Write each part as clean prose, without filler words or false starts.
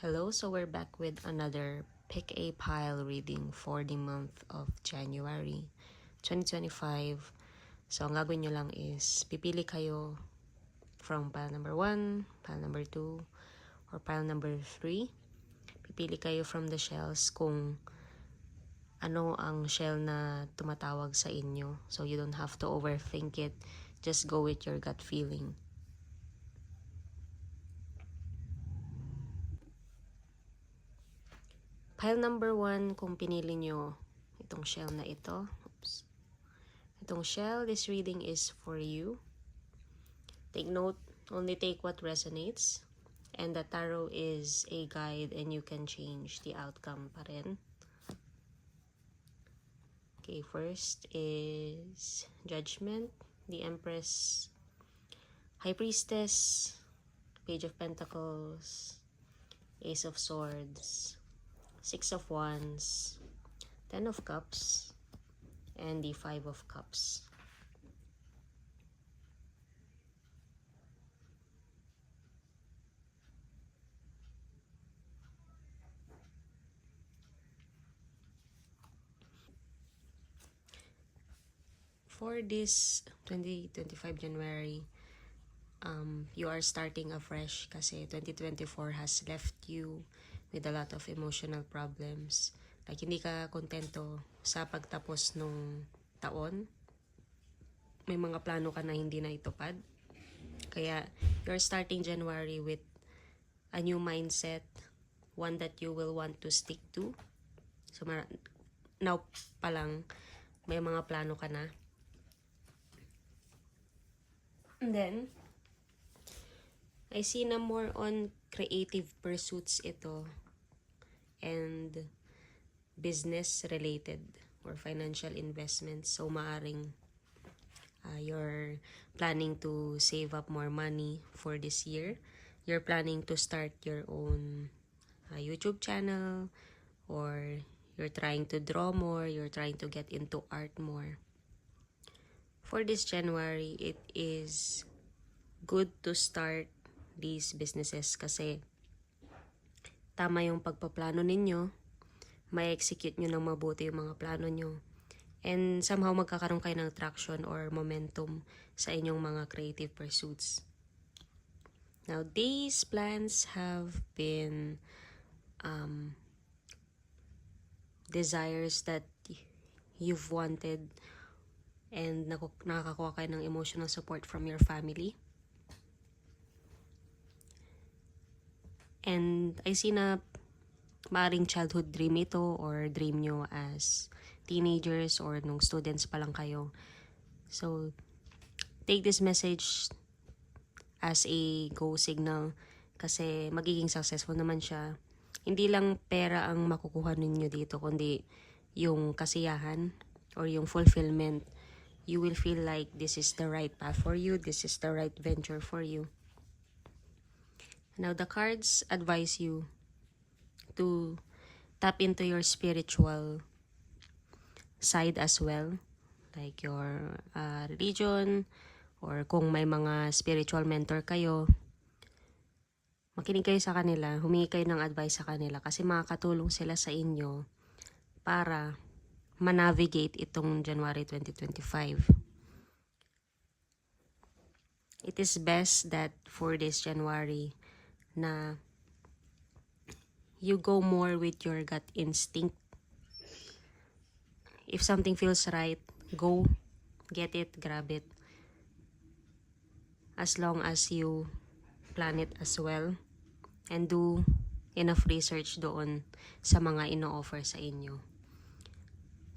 Hello, so we're back with another Pick a Pile reading for the month of January 2025. So, ang gagawin nyo lang is pipili kayo from pile number 1, pile number 2, or pile number 3. Pipili kayo from the shells kung ano ang shell na tumatawag sa inyo. So, you don't have to overthink it. Just go with your gut feeling. Pile number 1, kung pinili nyo itong shell na ito. Itong shell, this reading is for you. Take note, only take what resonates. And the tarot is a guide and you can change the outcome pa rin. Okay, first is Judgment, the Empress, High Priestess, Page of Pentacles, Ace of Swords, Six of Wands, Ten of Cups, and the Five of Cups. For this 2025 January, you are starting afresh kasi 2024 has left you with a lot of emotional problems. Like, hindi ka kontento sa pagtapos nung taon. May mga plano ka na hindi na itupad. Kaya, you're starting January with a new mindset, one that you will want to stick to. So, now pa lang, may mga plano ka na. And then, I see na more on creative pursuits ito and business related or financial investments. So, maaring you're planning to save up more money for this year. You're planning to start your own YouTube channel, or you're trying to draw more, you're trying to get into art more. For this January, it is good to start these businesses kasi tama yung pagpaplano ninyo, may execute nyo ng mabuti yung mga plano nyo, and somehow magkakaroon kayo ng traction or momentum sa inyong mga creative pursuits. Now, these plans have been desires that you've wanted and nakakakuha kayo ng emotional support from your family. And I see na maaaring childhood dream ito or dream nyo as teenagers or nung students pa lang kayo. So, take this message as a go signal kasi magiging successful naman siya. Hindi lang pera ang makukuha ninyo dito, kundi yung kasiyahan or yung fulfillment. You will feel like this is the right path for you, this is the right venture for you. Now, the cards advise you to tap into your spiritual side as well, like your religion, or kung may mga spiritual mentor kayo, makinig kayo sa kanila, humingi kayo ng advice sa kanila kasi makakatulong sila sa inyo para manavigate itong January 2025. It is best that for this January na you go more with your gut instinct. If something feels right, go, get it, grab it. As long as you plan it as well and do enough research doon sa mga ino-offer sa inyo.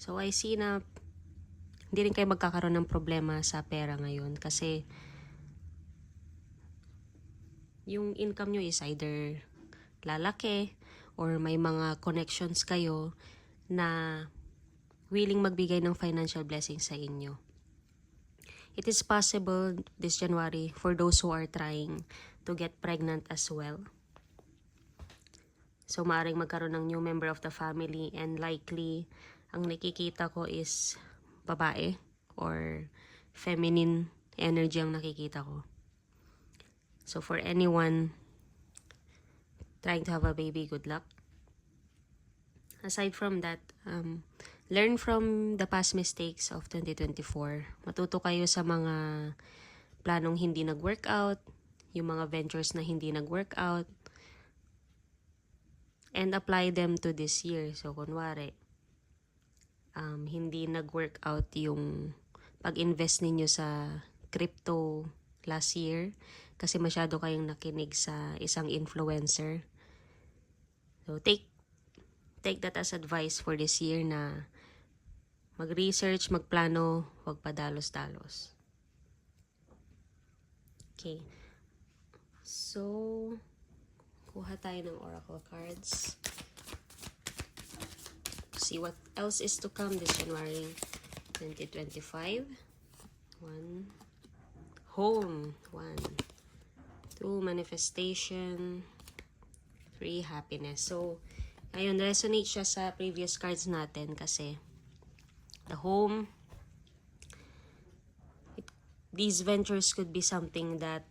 So, I see na hindi rin kayo magkakaroon ng problema sa pera ngayon kasi yung income nyo is either lalaki or may mga connections kayo na willing magbigay ng financial blessings sa inyo. It is possible this January for those who are trying to get pregnant as well. So, maaaring magkaroon ng new member of the family and likely, ang nakikita ko is babae or feminine energy ang nakikita ko. So, for anyone trying to have a baby, good luck. Aside from that, learn from the past mistakes of 2024. Matuto kayo sa mga planong hindi nag-workout, yung mga ventures na hindi nag-workout, and apply them to this year. So, kunwari, hindi nag-workout yung pag-invest ninyo sa crypto last year kasi masyado kayong nakinig sa isang influencer. So, take that as advice for this year na mag-research, magplano, huwag padalos-dalos. Okay. So, kuha tayo ng oracle cards. See what else is to come this January 2025. 1. Home. 1. 2. Manifestation. 3. Happiness. So, ayun, resonate siya sa previous cards natin kasi the home, these ventures could be something that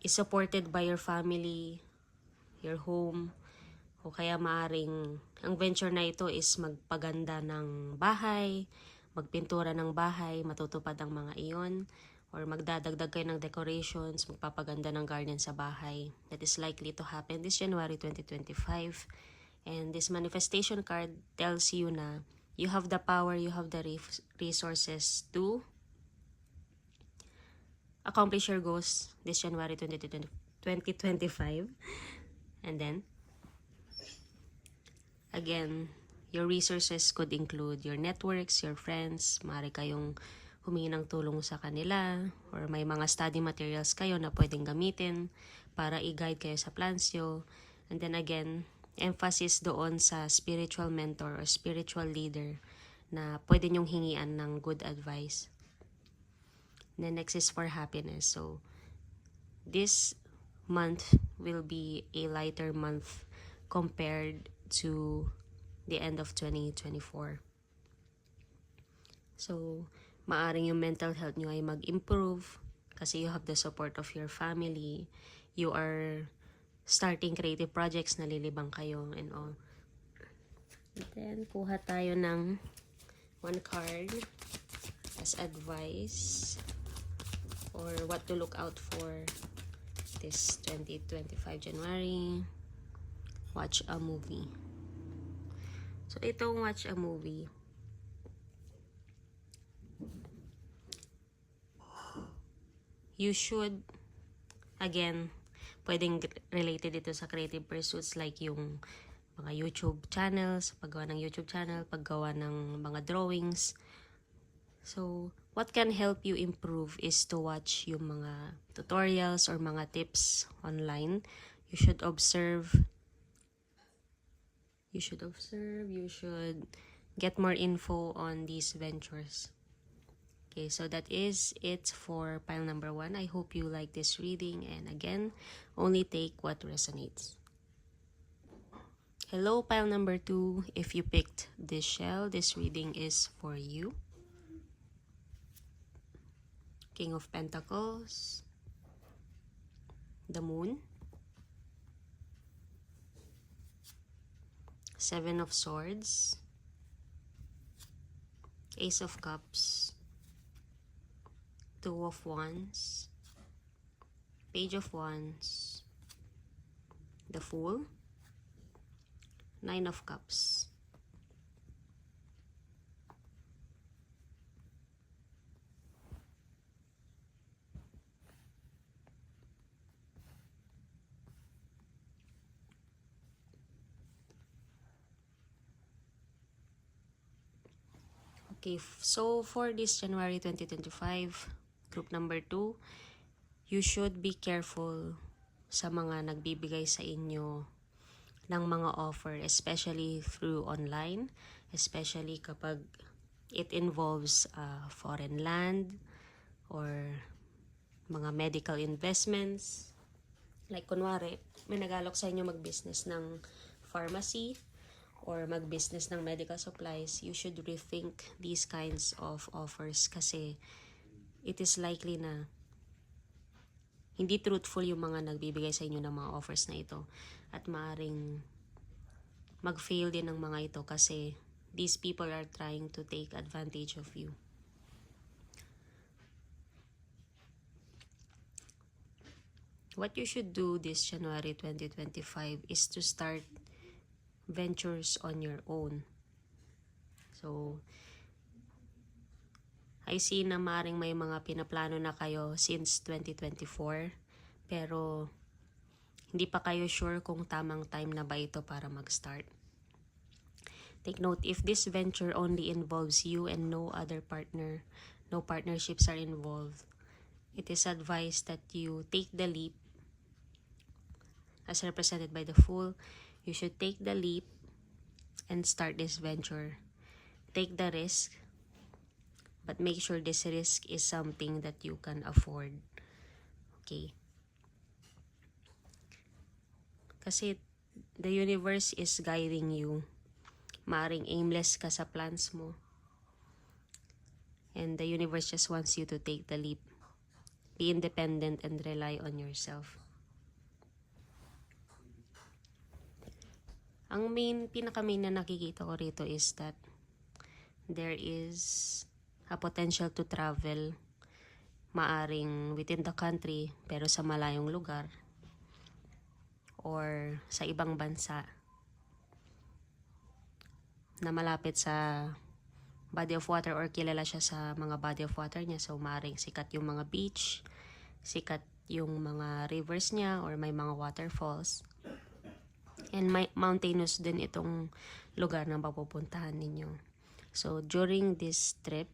is supported by your family, your home, o kaya maaring ang venture na ito is magpaganda ng bahay, magpintura ng bahay, matutupad ang mga iyon, or magdadagdag kayo ng decorations, magpapaganda ng garden sa bahay. That is likely to happen this January 2025. And this manifestation card tells you na you have the power, you have the resources to accomplish your goals this January 2025. And then, again, your resources could include your networks, your friends, maaari kayong humingi ng tulong sa kanila, or may mga study materials kayo na pwedeng gamitin para i-guide kayo sa plans nyo. And then again, emphasis doon sa spiritual mentor or spiritual leader na pwede nyong hingian ng good advice. And then next is for happiness. So, this month will be a lighter month compared to the end of 2024. So, maaring yung mental health nyo ay mag-improve kasi you have the support of your family. You are starting creative projects, nalilibang kayo and all. And then, kuha tayo ng one card as advice or what to look out for this 2025 January. Watch a movie. So, itong watch a movie, you should, again, pwedeng related ito sa creative pursuits like yung mga YouTube channels, paggawa ng YouTube channel, paggawa ng mga drawings. So, what can help you improve is to watch yung mga tutorials or mga tips online. You should observe. You should get more info on these ventures. Okay, so that is it for pile number 1. I hope you like this reading, and again, only take what resonates. Hello, pile number 2. If you picked this shell, this reading is for you. King of Pentacles, the Moon, Seven of Swords, Ace of Cups, Two of Wands, Page of Wands, the Fool, Nine of Cups. Okay, so for this January 2025, group number 2, you should be careful sa mga nagbibigay sa inyo ng mga offer, especially through online, especially kapag it involves foreign land or mga medical investments. Like kunwari, may nagalok sa inyo mag-business ng pharmacy or mag-business ng medical supplies, you should rethink these kinds of offers kasi it is likely na hindi truthful yung mga nagbibigay sa inyo ng mga offers na ito. At maaring mag-fail din ng mga ito kasi these people are trying to take advantage of you. What you should do this January 2025 is to start ventures on your own. So, I see na maring may mga pinaplano na kayo since 2024, pero hindi pa kayo sure kung tamang time na ba ito para mag-start. Take note, if this venture only involves you and no other partner, no partnerships are involved, it is advised that you take the leap. As represented by the Fool, you should take the leap and start this venture. Take the risk, but make sure this risk is something that you can afford. Okay? Kasi the universe is guiding you. Maaring aimless ka sa plans mo. And the universe just wants you to take the leap. Be independent and rely on yourself. Ang pinaka-main na nakikita ko rito is that there is a potential to travel, maaring within the country pero sa malayong lugar or sa ibang bansa na malapit sa body of water or kilala siya sa mga body of water niya. So maaring sikat yung mga beach, sikat yung mga rivers niya or may mga waterfalls. And may mountainous din itong lugar na mapupuntahan ninyo. So, during this trip,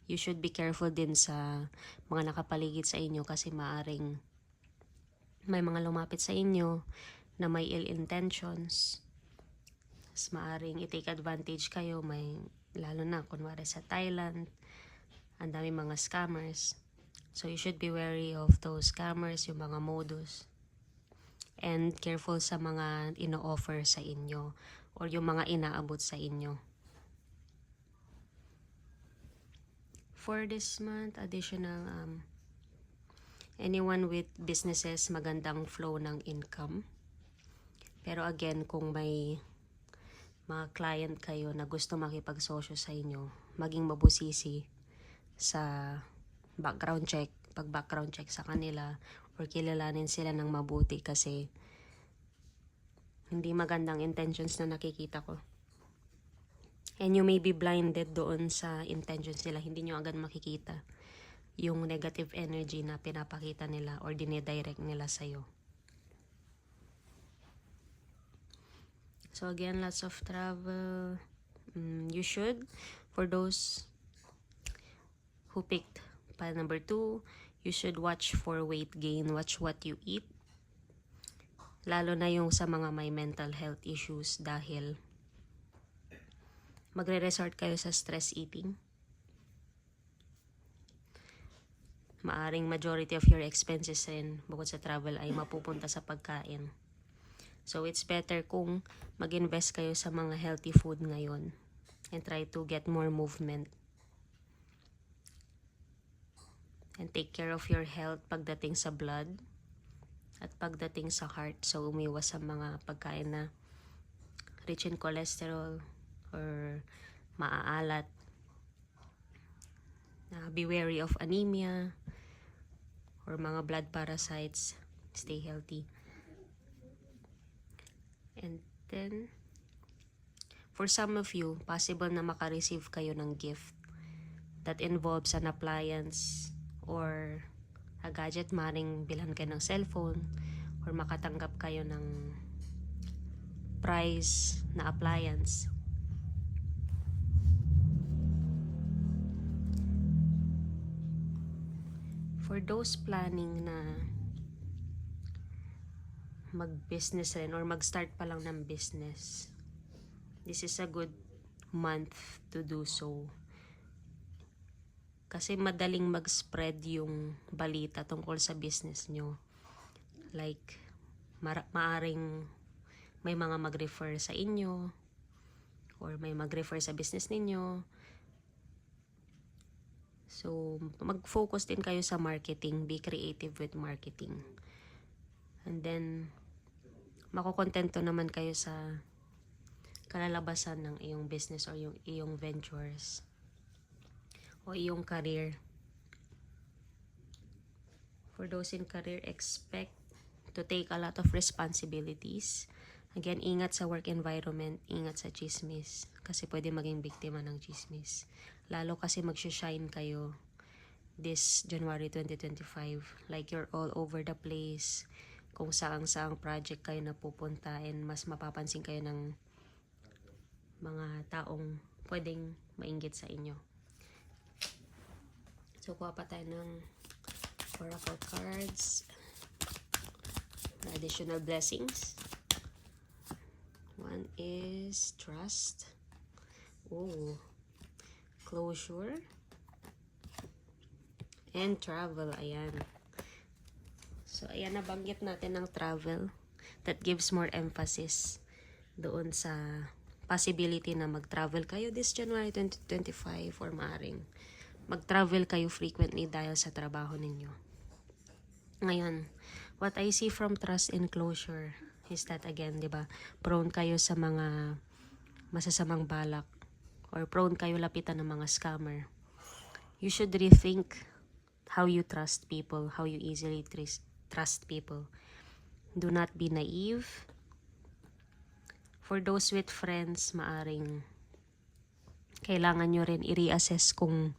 you should be careful din sa mga nakapaligid sa inyo kasi maaring may mga lumapit sa inyo na may ill intentions. Mas maaring i-take advantage kayo, lalo na kunwari sa Thailand, ang dami mga scammers. So, you should be wary of those scammers, yung mga modus. And careful sa mga ino-offer sa inyo or yung mga inaabot sa inyo. For this month, additional, anyone with businesses, magandang flow ng income. Pero again, kung may mga client kayo na gusto makipagsosyo sa inyo, maging mabusisi sa background check, pag-background check sa kanila, or kilalanin sila ng mabuti kasi hindi magandang intentions na nakikita ko. And you may be blinded doon sa intentions nila. Hindi nyo agad makikita yung negative energy na pinapakita nila or dinidirect nila sa'yo. So again, lots of travel. You should, for those who picked pile number 2, you should watch for weight gain. Watch what you eat. Lalo na yung sa mga may mental health issues dahil magre-resort kayo sa stress eating. Maaring majority of your expenses rin bukod sa travel ay mapupunta sa pagkain. So it's better kung mag-invest kayo sa mga healthy food ngayon and try to get more movement. And take care of your health pagdating sa blood at pagdating sa heart. So umiwas sa mga pagkain na rich in cholesterol or maaalat. Be wary of anemia or mga blood parasites. Stay healthy. And then, for some of you, possible na makareceive kayo ng gift that involves an appliance or a gadget. Maring bilhan kayo ng cellphone or makatanggap kayo ng prize na appliance. For those planning na mag-business rin or mag-start pa lang ng business, this is a good month to do so. Kasi madaling mag-spread yung balita tungkol sa business nyo. Like, maaring may mga mag-refer sa inyo or may mag-refer sa business ninyo. So, mag-focus din kayo sa marketing. Be creative with marketing. And then, makukontento naman kayo sa kalalabasan ng iyong business or yung iyong ventures o iyong career. For those in career, expect to take a lot of responsibilities. Again, ingat sa work environment, ingat sa chismis. Kasi pwede maging biktima ng chismis. Lalo kasi mag-shine kayo this January 2025. Like you're all over the place. Kung saang-saang project kayo napupunta and mas mapapansin kayo ng mga taong pwedeng mainggit sa inyo. So, kuha pa tayo ng oracle cards. Additional blessings. One is trust. Oh, closure. And travel. Ayan. So, ayan, nabanggit natin ng travel. That gives more emphasis doon sa possibility na mag-travel kayo this January 2025 or maaring mag-travel kayo frequently dahil sa trabaho ninyo. Ngayon, what I see from trust and closure is that again, di ba, prone kayo sa mga masasamang balak or prone kayo lapitan ng mga scammer. You should rethink how you trust people, how you easily trust people. Do not be naive. For those with friends, maaring kailangan nyo rin i-reassess kung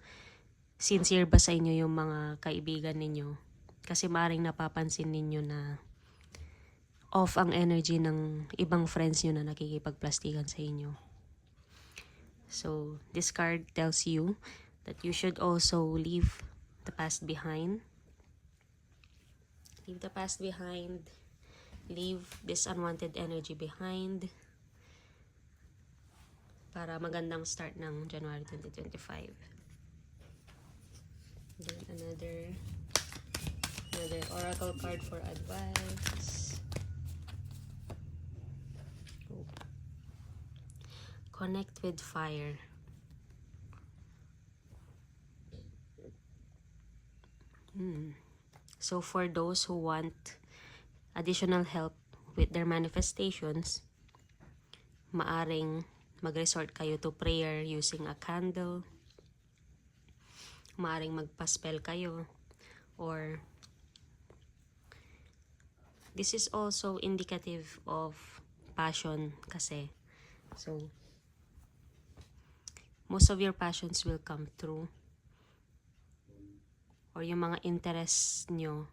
sincere ba sa inyo yung mga kaibigan ninyo. Kasi maaring napapansin ninyo na off ang energy ng ibang friends nyo na nakikipagplastikan sa inyo. So, this card tells you that you should also leave the past behind. Leave the past behind. Leave this unwanted energy behind. Para magandang start ng January 2025. Then another oracle card for advice. Oh. Connect with fire. So for those who want additional help with their manifestations, maaring mag-resort kayo to prayer using a candle. Maaring magpa-spell kayo. Or this is also indicative of passion kasi. So, most of your passions will come through. Or yung mga interests nyo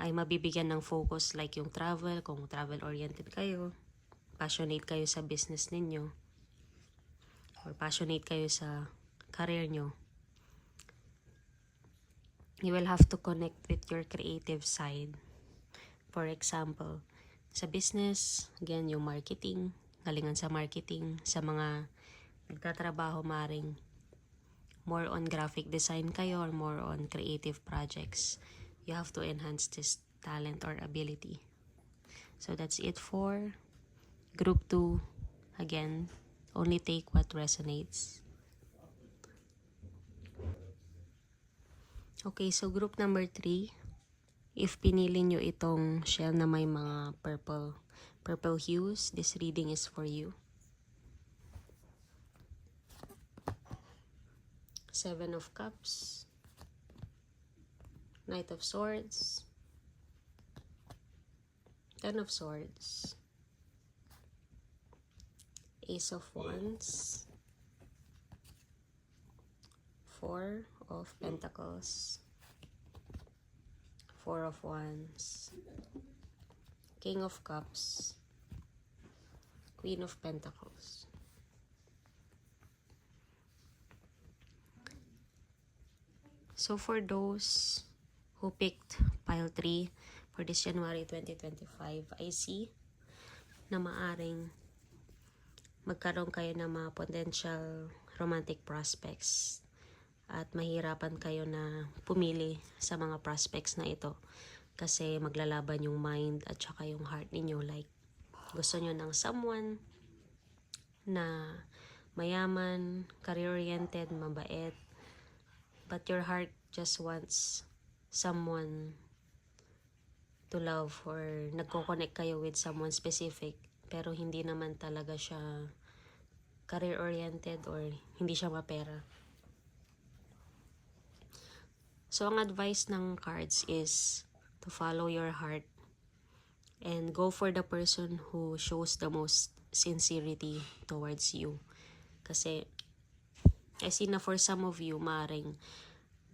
ay mabibigyan ng focus like yung travel, kung travel-oriented kayo. Passionate kayo sa business ninyo. Or passionate kayo sa career nyo. You will have to connect with your creative side. For example, sa business, again, yung marketing, galingan sa marketing, sa mga nagtatrabaho maring more on graphic design kayo or more on creative projects. You have to enhance this talent or ability. So that's it for group 2. Again, only take what resonates. Okay, so group number 3. If pinili nyo itong shell na may mga purple hues, this reading is for you. 7 of Cups, Knight of Swords, 10 of Swords, Ace of Wands, 4 of Pentacles, 4 of Wands, King of Cups, Queen of Pentacles. So for those who picked pile 3 for this January 2025, I see na maaring magkaroon kayo ng mga potential romantic prospects at mahirapan kayo na pumili sa mga prospects na ito kasi maglalaban yung mind at saka yung heart ninyo. Like, gusto nyo ng someone na mayaman, career-oriented, mabait, but your heart just wants someone to love, or nagko-connect kayo with someone specific, pero hindi naman talaga siya career-oriented or hindi siya mapera. So, ang advice ng cards is to follow your heart and go for the person who shows the most sincerity towards you. Kasi, I see na for some of you, maring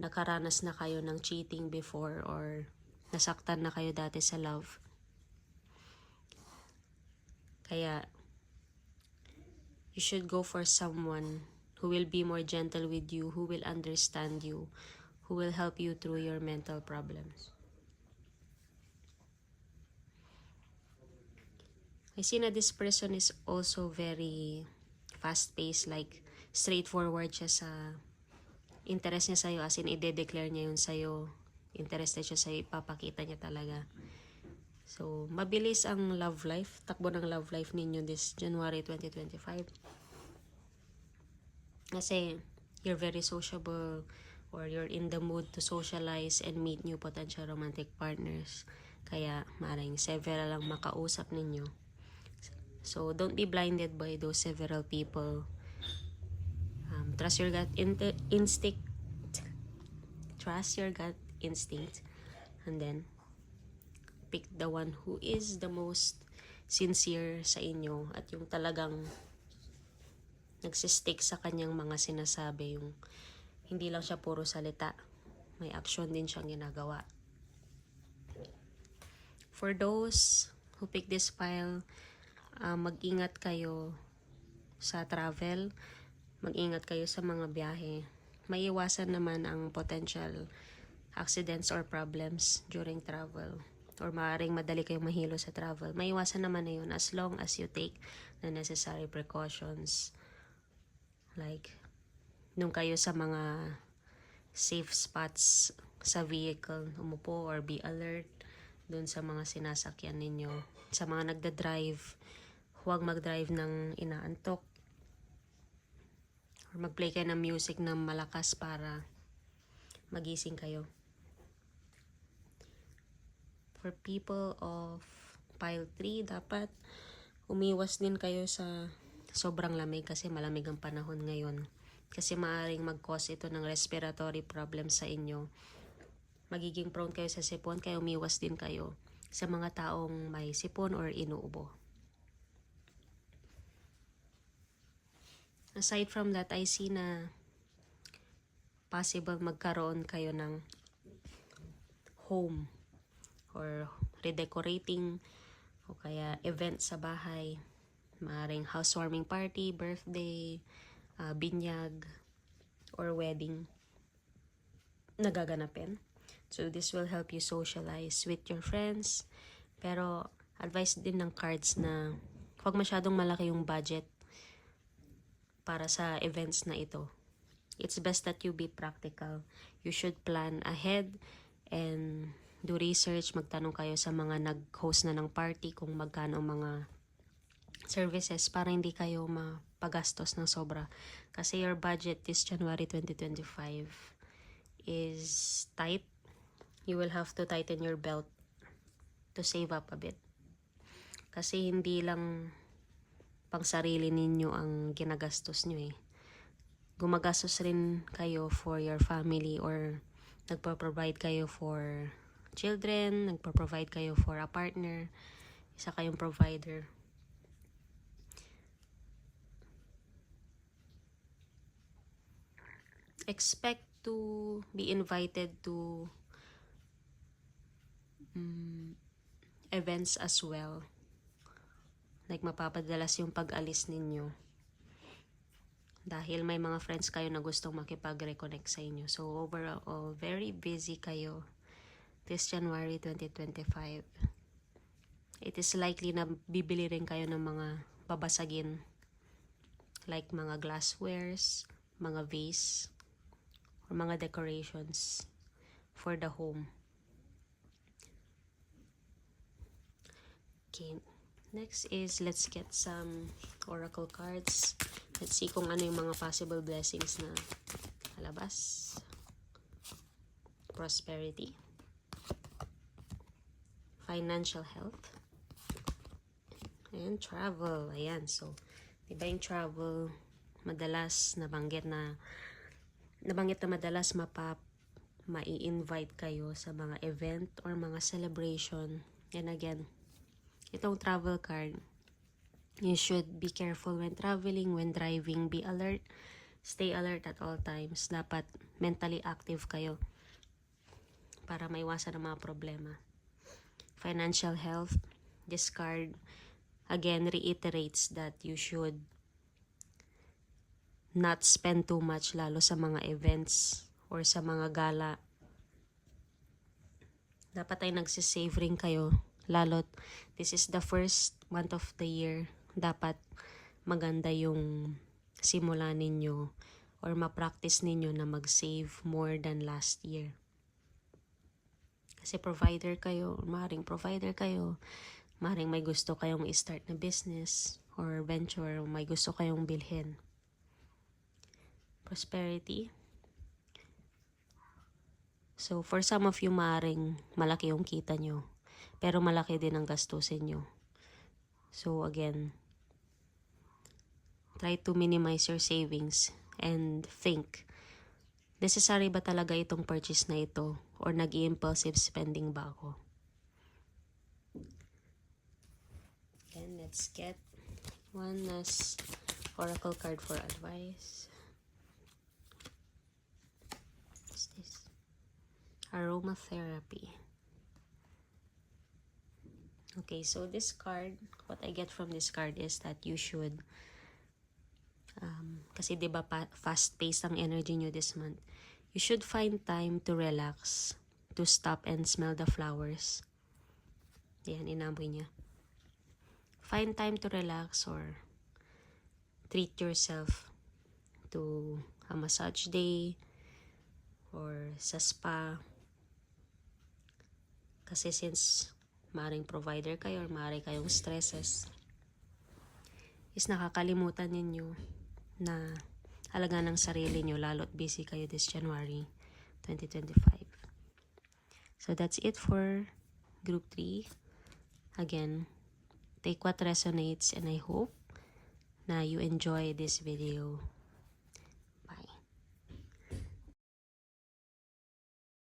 nakaranas na kayo ng cheating before or nasaktan na kayo dati sa love. Kaya, you should go for someone who will be more gentle with you, who will understand you, who will help you through your mental problems. I see na this person is also very fast-paced, like straightforward siya sa interest niya sa'yo, as in i-declare niya yun sa'yo, interested siya sa'yo, ipapakita niya talaga. So, mabilis ang love life, takbo ng love life ninyo this January 2025. Kasi, you're very sociable, or you're in the mood to socialize and meet new potential romantic partners. Kaya, maaaring several lang makausap ninyo. So, don't be blinded by those several people. Trust your gut instinct. Trust your gut instinct. And then, pick the one who is the most sincere sa inyo at yung talagang nagsistick sa kanyang mga sinasabi. Yung hindi lang siya puro salita. May action din siyang ginagawa. For those who pick this file, mag-ingat kayo sa travel, mag-ingat kayo sa mga biyahe. Maiiwasan naman ang potential accidents or problems during travel, or maaaring madali kayong mahilo sa travel. Maiiwasan naman na yun as long as you take the necessary precautions. Like, nung kayo sa mga safe spots sa vehicle, umupo or be alert dun sa mga sinasakyan ninyo. Sa mga nagda-drive, huwag mag-drive ng inaantok, or mag-play kayo ng music na malakas para magising kayo. For people of pile 3, dapat umiwas din kayo sa sobrang lamig kasi malamig ang panahon ngayon. Kasi maaaring mag-cause ito ng respiratory problem sa inyo. Magiging prone kayo sa sipon, kaya umiwas din kayo sa mga taong may sipon or inuubo. Aside from that, I see na possible magkaroon kayo ng home or redecorating o kaya event sa bahay. Maaring housewarming party, birthday, binyag, or wedding na gaganapin. So, this will help you socialize with your friends. Pero, advice din ng cards na huwag masyadong malaki yung budget para sa events na ito. It's best that you be practical. You should plan ahead and do research. Magtanong kayo sa mga nag-host na ng party kung magkano mga services para hindi kayo mapagastos ng sobra. Kasi your budget this January 2025 is tight. You will have to tighten your belt to save up a bit. Kasi hindi lang pang sarili ninyo ang ginagastos nyo eh. Gumagastos rin kayo for your family, or nagpo-provide kayo for children, nagpo-provide kayo for a partner, isa kayong provider. Expect to be invited to events as well. Like, mapapadalas yung pag-alis ninyo. Dahil may mga friends kayo na gustong makipag-reconnect sa inyo. So, overall, very busy kayo this January 2025. It is likely na bibili rin kayo ng mga babasagin. Like mga glasswares, mga vase, or mga decorations for the home. Okay. Next is, let's get some oracle cards. Let's see kung ano yung mga possible blessings na lalabas. prosperity, financial health, and travel. Ayan, so, diba yung travel, madalas nabanggit na madalas mai-invite kayo sa mga event or mga celebration. And again, itong travel card, you should be careful when traveling, when driving, be alert, stay alert at all times. Dapat mentally active kayo para maiwasan ang mga problema. Financial health, this card again reiterates that you should not spend too much, lalo sa mga events or sa mga gala. Dapat ay nagsisave rin kayo, lalo't this is the first month of the year. Dapat maganda yung simula ninyo or ma-practice ninyo na mag-save more than last year. Kasi maaaring provider kayo, maaaring may gusto kayong i-start na business or venture, may gusto kayong bilhin. Prosperity. So, for some of you, maaaring malaki yung kita nyo, pero malaki din ang gastusin nyo. So, again, try to minimize your savings and think, necessary ba talaga itong purchase na ito? Or nag-i-impulsive spending ba ako? And let's get one last oracle card for advice. What's this? Aromatherapy. Okay, so this card, what I get from this card is that you should, kasi diba fast-paced ang energy nyo this month, you should find time to relax, to stop and smell the flowers. Yan, inamoy niya. Find time to relax or treat yourself to a massage day or sa spa. Kasi since maaaring provider kayo or maaari kayong stresses, is nakakalimutan ninyo na alagaan ng sarili nyo, lalo't busy kayo this January 2025. So that's it for Group 3. Again, take what resonates, and I hope na you enjoy this video.